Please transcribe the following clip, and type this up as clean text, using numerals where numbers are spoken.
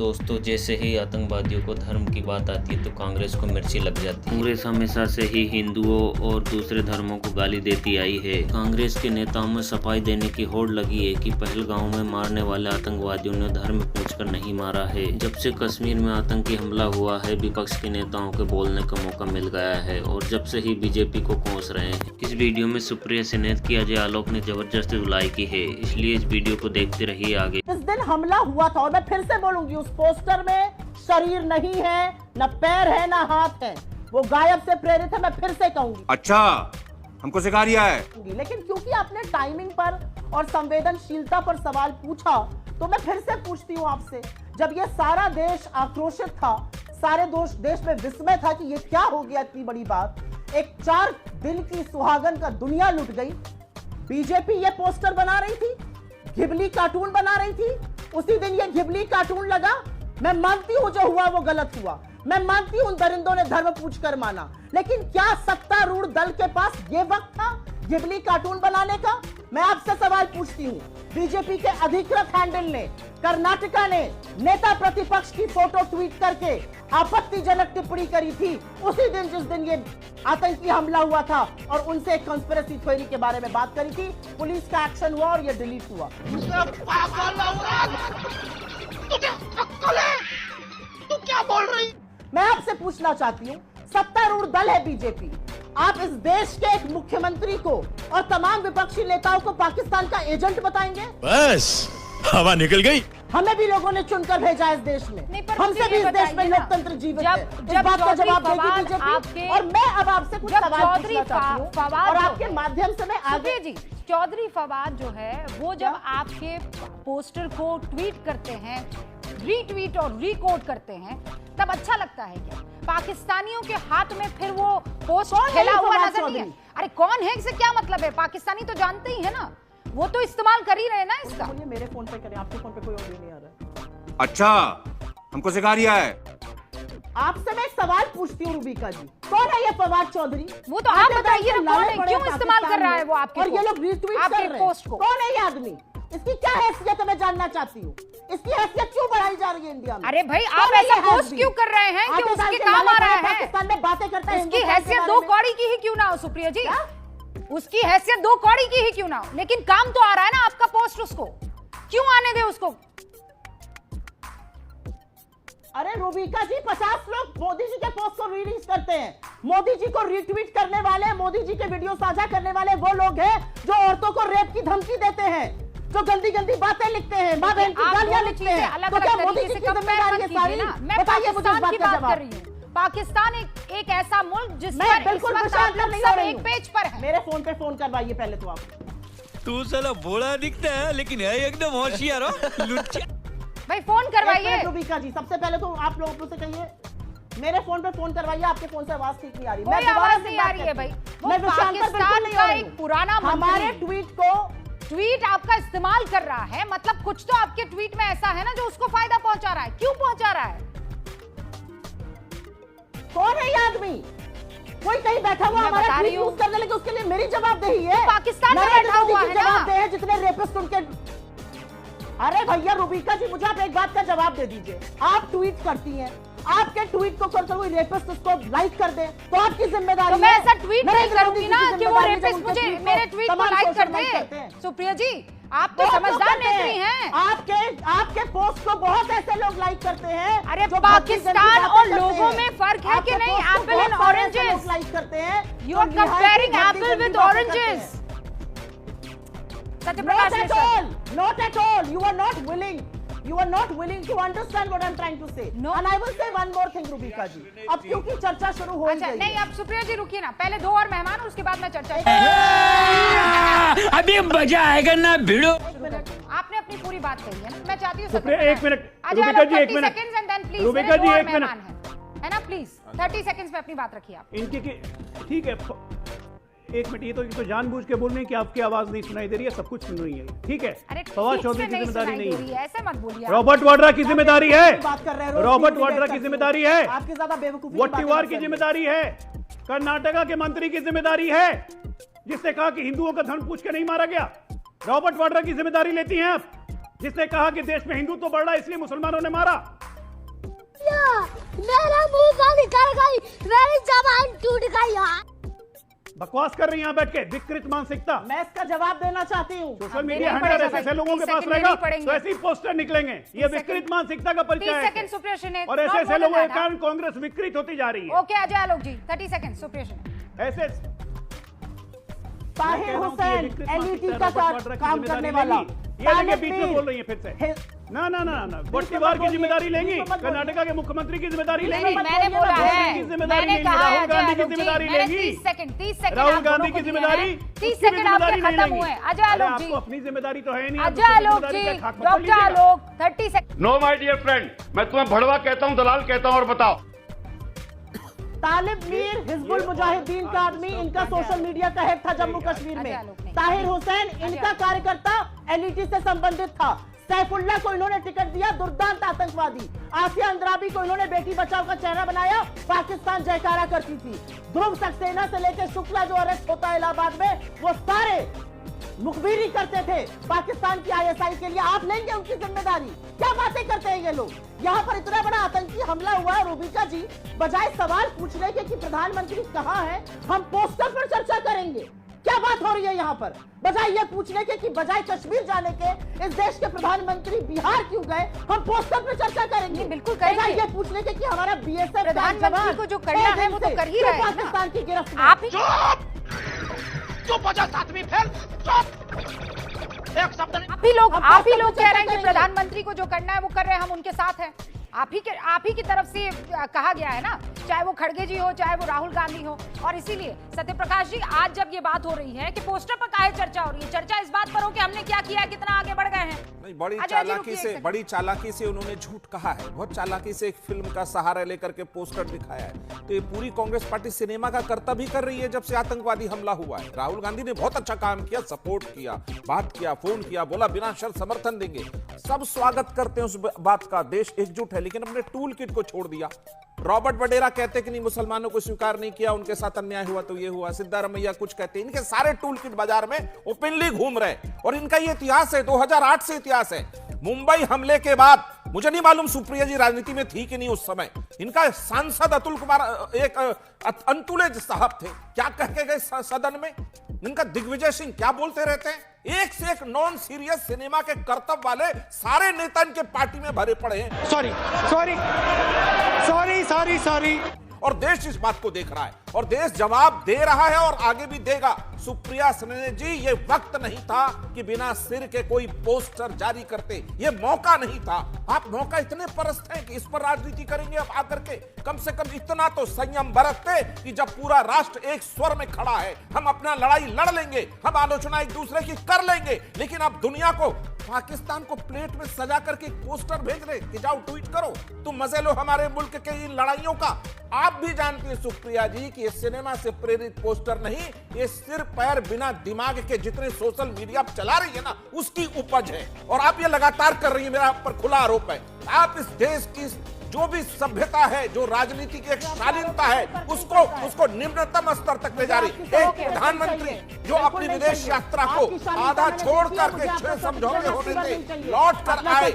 दोस्तों, जैसे ही आतंकवादियों को धर्म की बात आती है तो कांग्रेस को मिर्ची लग जाती है। कांग्रेस हमेशा से ही हिंदुओं और दूसरे धर्मों को गाली देती आई है। कांग्रेस के नेताओं में सफाई देने की होड़ लगी है कि पहलगांव में मारने वाले आतंकवादियों ने धर्म पूछकर नहीं मारा है। जब से कश्मीर में आतंकी हमला हुआ है, विपक्ष के नेताओं के बोलने का मौका मिल गया है और जब से ही बीजेपी को कोस रहे हैं। इस वीडियो में सुप्रिया सेनेथ की अजय आलोक ने जबरदस्त धुलाई की है, इसलिए इस वीडियो को देखते रहिए आगे। इस दिन हमला हुआ था और मैं फिर से बोलूंगी, उस पोस्टर में शरीर नहीं है, न पैर है, न हाथ है, वो गायब से प्रेरित है। मैं फिर से कहूंगी। अच्छा, हमको सिखा रिया है। लेकिन क्योंकि आपने टाइमिंग पर और संवेदनशीलता पर सवाल पूछा तो मैं फिर से पूछती हूँ आपसे। जब ये सारा देश आक्रोशित था, सारे देश में विस्मय था कि ये क्या हो गया, इतनी बड़ी बात, एक 4 दिन की सुहागन का दुनिया लुट गई। बीजेपी ये पोस्टर बना रही थी, घिबली कार्टून बना रही थी, उसी दिन ये घिबली कार्टून लगा। मैं मानती हूं जो हुआ वो गलत हुआ, मैं मानती हूं दरिंदों ने धर्म पूछकर माना, लेकिन क्या सत्तारूढ़ दल के पास ये वक्त था घिबली कार्टून बनाने का? मैं आपसे सवाल पूछती हूं। बीजेपी के अधिकृत हैंडल ने, कर्नाटका ने नेता प्रतिपक्ष की फोटो ट्वीट करके आपत्तिजनक टिप्पणी करी थी उसी दिन जिस दिन ये आतंकी हमला हुआ था और उनसे एक कंस्पिरेसी थ्योरी के बारे में बात करी थी। पुलिस का एक्शन हुआ और ये डिलीट हुआ। तू क्या बोल रही? मैं आपसे पूछना चाहती हूँ, सत्तारूढ़ दल है बीजेपी, आप इस देश के एक मुख्यमंत्री को और तमाम विपक्षी नेताओं को पाकिस्तान का एजेंट बताएंगे? बस हवा निकल गई। हमें भी लोगों ने चुनकर भेजा इस देश में, हमसे भी इस देश में लोकतंत्र जीवित है। इस बात का जवाब देगी बीजेपी। और मैं अब आपसे कुछ सवाल पूछना चाहती हूँ और आपके माध्यम से मैं आगे जी। चौधरी फवाद जो है वो जब आपके पोस्टर को ट्वीट करते हैं, रीट्वीट और रिकोड करते हैं, तब अच्छा लगता है क्या? पाकिस्तानियों के हाथ में फिर वो पोस्ट खेला हुआ नजर नहीं है? अरे कौन है, इससे क्या मतलब है? पाकिस्तानी तो जानते ही है ना, वो तो इस्तेमाल कर ही रहे ना इसका। बोलिए मेरे फोन पे करें, आपके फोन पे कोई और भी नहीं आ रहा है। अच्छा, हमको सिखा रिया है। आपसे मैं एक सवाल पूछती हूँ रूबिका जी, कौन है ये फवाद चौधरी? वो तो आप बताइए ना, कौन है, क्यों इस्तेमाल कर रहा है वो आपके और ये लोग रीट्वीट कर रहे हैं पोस्ट को? कौन है ये आदमी? इसकी क्या हैसियत है मैं जानना चाहती हूँ। इसकी हैसियत क्यों बढ़ाई जा रही है इंडिया में? अरे भाई, आप ऐसा पोस्ट क्यों कर रहे हैं कि उसके काम आ रहा है? पाकिस्तान में बातें करते हैं, उसकी हैसियत 2 कौड़ी की ही क्यों ना हो सुप्रिया जी, उसकी हैसियत 2 कौड़ी की ही क्यों ना हो, लेकिन काम तो आ रहा है ना आपका पोस्ट, उसको क्यों आने दे उसको? अरे रूबिका जी, 50 लोग मोदी जी के पोस्ट को रीलिंक करते हैं। मोदी जी को रीट्वीट करने वाले, मोदी जी के वीडियो साझा करने वाले वो लोग हैं जो औरतों को रेप की धमकी देते हैं, जो गंदी गंदी बातें लिखते हैं, मां बहन की गालियां लिखते हैं। तो क्या मोदी जी की जिम्मेदारी है सारी? बताइए मुझे इस बात का जवाब। पाकिस्तान एक ऐसा मुल्क जिसमें बिल्कुल सब एक पेज पर है। मेरे फोन पे फोन करवाइए पहले तो आप। तू साला भोला दिखता है लेकिन है एकदम होशियार हो लुच्चा। भाई फोन करवाइए। रूबिका जी, सबसे पहले तो आप लोगों से कहिए मेरे फोन पे फोन करवाइए, आपके फोन से आवाज ठीक नहीं आ रही। कोई आवाज नहीं आ रही है भाई। वो पाकिस्तान का एक पुराना हमारे ट्वीट आपका इस्तेमाल कर रहा है, मतलब कुछ तो आपके ट्वीट में ऐसा है ना जो उसको फायदा पहुंचा रहा है। क्यों पहुंचा रहा है? कौन है ये आदमी? कोई कहीं बैठा हुआ हमारा ट्वीट यूज करने लगे, उसके लिए मेरी जवाबदेही है। पाकिस्तान में बैठा हुआ है ना, जवाब दे जितने रेपिस्ट उनके। अरे भैया रूबिका जी, मुझे आप एक बात का जवाब दे दीजिए। आप ट्वीट करती हैं, आपके ट्वीट को करते हुए रेपिस्ट उसको लाइक कर दे तो आपकी जिम्मेदारी है। तो मैं ऐसा ट्वीट नहीं करूंगी ना कि वो रेपिस्ट मुझे मेरे ट्वीट को लाइक कर दे। सुप्रिया जी, आप तो समझदार नेत्री हैं। आपके पोस्ट को बहुत ऐसे लोग लाइक करते हैं। अरे पाकिस्तान और लोगों में फर्क है कि नहीं? एप्पल एंड ऑरेंजेस लाइक करते हैं। You are comparing apple with oranges. Not at all. Not at all. You are not willing. You are not willing to understand what I'm trying to say. No. And I will say one more thing, Rubika ji. अब क्योंकि चर्चा शुरू हो गई है। नहीं, अब सुप्रिया जी रुकिए ना, पहले 2 और मेहमान और उसके बाद मैं चर्चा। अभी मजा आएगा ना भिड़ो। आपने अपनी पूरी बात कही है ना, मैं चाहती हूँ सुप्रिया 1 मिनट, रूबिका जी 1 मिनट, रूबिका जी 1 मिनट है ना, प्लीज 30 सेकंड्स में अपनी बात रखिए आप। इनकी ठीक है, 1 मिनट। ये तो जानबूझ के बोल रहे हैं कि आपकी आवाज नहीं सुनाई दे रही है, सब कुछ सुन रही है, ठीक है। फवाद चौधरी की जिम्मेदारी नहीं है, ऐसे मत बोलिए। रॉबर्ट वाड्रा की जिम्मेदारी है, बात कर रहे हैं। रॉबर्ट वाड्रा की जिम्मेदारी है, आपकी ज्यादा बेवकूफी वट्टीवार की जिम्मेदारी है, कर्नाटका के मंत्री की जिम्मेदारी है जिसने कहा कि हिंदुओं का धर्म पूछ के नहीं मारा गया। रॉबर्ट वाड्रा की जिम्मेदारी लेती हैं आप, जिसने कहा कि देश में हिंदुत्व बढ़ रहा है इसलिए मुसलमानों ने मारा। मेरा मुंह का निकल गई, मेरी जबान टूट गई यार। बकवास कर रही हैं यहाँ बैठ के, विकृत मानसिकता। मैं इसका जवाब देना चाहती हूँ। सोशल मीडिया हैंडल ऐसे लोगों के पास रहेगा तो ऐसे ही पोस्टर निकलेंगे। ये विकृत मानसिकता का परिचय है और ऐसे ऐसे लोगों के कारण कांग्रेस विकृत होती जा रही है। ओके अजय आलोक जी 30 सेकंड सुप्रिया ऐसे ताहिर हुसैन एलईटी का काम करने वाला, ये बीच में बोल रही है फिर से। ना ना ना ना गठबंधन की जिम्मेदारी लेंगी, कर्नाटका के मुख्यमंत्री की जिम्मेदारी लेंगी, मैंने बोला है, मैंने कहा है राहुल गांधी की जिम्मेदारी लेंगी, 30 सेकंड राहुल गांधी की जिम्मेदारी 30 सेकंड आपके खत्म हुए। अजय आलोक जी, आपको अपनी जिम्मेदारी तो है नहीं। Ajay Alok ji, doctor Alok 30 second. No my dear friend, मैं तुम्हें भड़वा कहता हूँ, दलाल कहता हूँ, और बताओ। तालिब मीर हिजबुल मुजाहिदीन का आदमी, इनका सोशल मीडिया का हेड था जम्मू कश्मीर में। ताहिर हुसैन इनका कार्यकर्ता एलईटी से संबंधित था। सैफुल्लाह को इन्होंने टिकट दिया, दुर्दांत आतंकवादी। आसिया अंद्राबी को इन्होंने बेटी बचाओ का चेहरा बनाया, पाकिस्तान जयकारा करती थी। ध्रुव सक्सेना से लेकर शुक्ला जो अरेस्ट होता है इलाहाबाद में, वो सारे मुखबिरी करते थे पाकिस्तान की आईएसआई के लिए। आप लेंगे उनकी जिम्मेदारी? क्या बातें करते हैं ये लोग। यहाँ पर इतना बड़ा आतंकी हमला हुआ है, रूबिका जी बजाय सवाल पूछने के कि प्रधानमंत्री कहाँ है, हम पोस्टर पर चर्चा करेंगे। क्या बात हो रही है यहाँ पर? बजाय ये पूछने के कि बजाय कश्मीर जाने के इस देश के प्रधानमंत्री बिहार क्यों गए, हम पोस्टर पर चर्चा करेंगे। बिल्कुल करेंगे। बजाय ये पूछने के कि हमारा बीएसएफ प्रधानमंत्री को जो करना है वो तो कर ही रहे हैं ना। पाकिस्तान की गिरफ्त में। आप ही चुप हो जा सातवीं फेल, चुप। एक शब्द नहीं। आप ही लोग कह रहे हैं कि प्रधानमंत्री को जो करना है वो कर रहे हैं, हम उनके साथ हैं। आप ही की तरफ से कहा गया है ना, चाहे वो खड़गे जी हो, चाहे वो राहुल गांधी हो। और इसीलिए सत्यप्रकाश जी, आज जब ये बात हो रही है कि पोस्टर पर काहे चर्चा हो रही है, चर्चा इस बात पर हो कि हमने क्या किया, कितना आगे बढ़ गए हैं। नहीं, बड़ी चालाकी से उन्होंने झूठ कहा है, बहुत चालाकी से एक फिल्म का सहारा लेकर के पोस्टर दिखाया है। तो ये पूरी कांग्रेस पार्टी सिनेमा का कर्तव्य भी कर रही है जब से आतंकवादी हमला हुआ है। राहुल गांधी ने बहुत अच्छा काम किया, सपोर्ट किया, बात किया, फोन किया, बोला बिना शर्त समर्थन देंगे। सब स्वागत करते हैं उस बात का, देश एकजुट है, लेकिन अपने टूल किट को छोड़ दिया। रॉबर्ट वडेरा कहते कि नहीं, मुसलमानों को स्वीकार नहीं किया, उनके साथ अन्याय हुआ तो ये हुआ। सिद्धारमैया कुछ कहते, इनके सारे टूल किट बाजार में ओपनली घूम रहे और इनका ये इतिहास है, 2008 से इतिहास है। मुंबई हमले के बाद मुझे नहीं मालूम सुप्रिया जी राजनीति में थी कि नहीं उस समय, इनका सांसद अतुल कुमार एक अंतुले साहब थे, क्या कह के गए सदन में। इनका दिग्विजय सिंह क्या बोलते रहते हैं, एक से एक नॉन सीरियस सिनेमा के कर्तव्य वाले सारे नेता इनके पार्टी में भरे पड़े हैं। सॉरी। और देश इस बात को देख रहा है और देश जवाब दे रहा है और आगे भी देगा। सुप्रिया सुले जी, ये वक्त नहीं था कि बिना सिर के कोई पोस्टर जारी करते, ये मौका नहीं था। आप मौका इतने परस्त हैं कि इस पर राजनीति करेंगे अब आकर के। कम से कम इतना तो संयम बरतते कि जब पूरा राष्ट्र एक स्वर में खड़ा है, हम अपना लड़ाई लड़ लेंगे, हम आलोचना एक दूसरे की कर लेंगे। लेकिन अब दुनिया को, पाकिस्तान को प्लेट में सजा करके पोस्टर भेज रहे कि जाओ ट्वीट करो, तुम मजे लो हमारे मुल्क के इन लड़ाइयों का। आप भी जानती हैं सुप्रिया जी कि ये सिनेमा से प्रेरित पोस्टर नहीं, ये सिर पैर बिना दिमाग के जितने सोशल मीडिया आप चला रही है ना, उसकी उपज है। और आप ये लगातार कर रही है, मेरा आप पर खुला आरोप है। आप इस देश की जो भी सभ्यता है, जो राजनीति की एक शालीनता है, उसको निम्नतम स्तर तक ले जा रही। एक प्रधानमंत्री जो अपनी विदेश यात्रा को आधा छोड़ करके 6 समझौते होने से लौट कर आए,